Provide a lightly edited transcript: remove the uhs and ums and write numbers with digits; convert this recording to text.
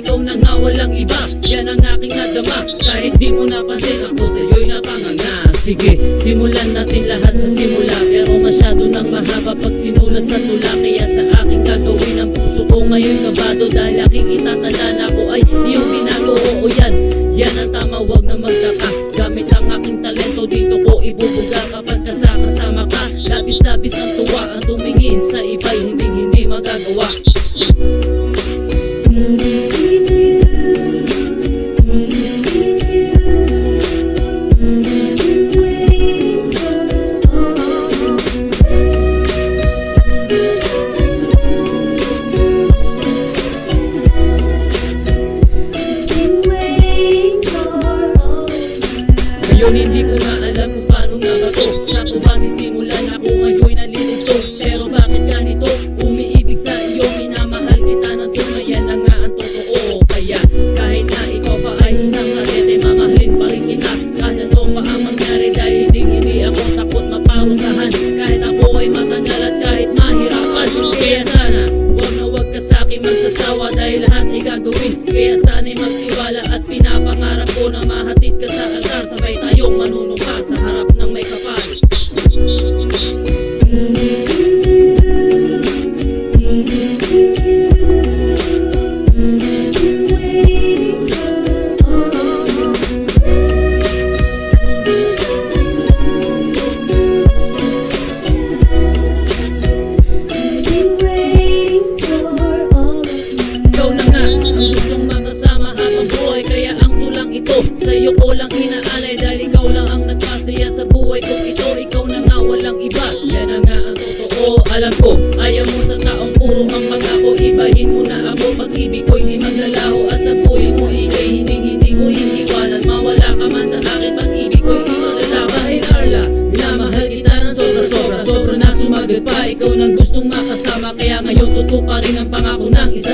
ikaw na nga walang iba. Yan ang aking nadama, kahit di mo napansin, ako sa'yo'y napanganga. Sige, simulan natin lahat sa simula, pero masyado nang mahaba pag sinulat sa tula. Kaya sa aking gagawin ang puso ko ngayon kabado, dahil aking itatala na ako ay iyong binago. Oo yan, yan ang tama, wag na magtaka. Gamit ang aking talento dito ko ibubuga. Kapag kasama ka, labis-labis ang tuwa. Ang tumingin sa iba'y hindi magagawa. Ngayon hindi ko na alam kung paano nga ba to. Saan ko ba sisimulan? Ako ngayon nalilito. Pero bakit ganito? Umiibig sa iyo, minamahal kita ng tunay. Yan na nga ang totoo. Kaya kahit na ikaw pa ay isang karete, mamahalin pa rin kita kahit ano pa ang mangyari. Dahil hindi ako takot maparusahan, kahit ako ay matagal at kahit mahirapan. Kaya sana wag ka sa'kin magsasawa, dahil lahat ay gagawin. Kaya sana'y magtiwala at pinapangarap ko na mahatid ka sa altar. Sabay tayong manunumpa sa harap ng may kapal. Sa'yo ko lang inaalay, dahil ikaw lang ang nagpasaya sa buhay kong ito. Ikaw na nga walang iba, yan na nga ang totoo. Alam ko, ayaw mo sa taong puro ang pag-ako. Ibahin mo na ako, pag-ibig ko'y di maglalaho. At sa buhay mo ikay hindi ko iiwanan. Mawala ka man sa akin, pag-ibig ko'y imaglalaban. Dahil Arla, minamahal kita ng sobra na sumagot pa. Ikaw nang gustong makasama, kaya ngayon totoo pa rin ang pangako ng isa.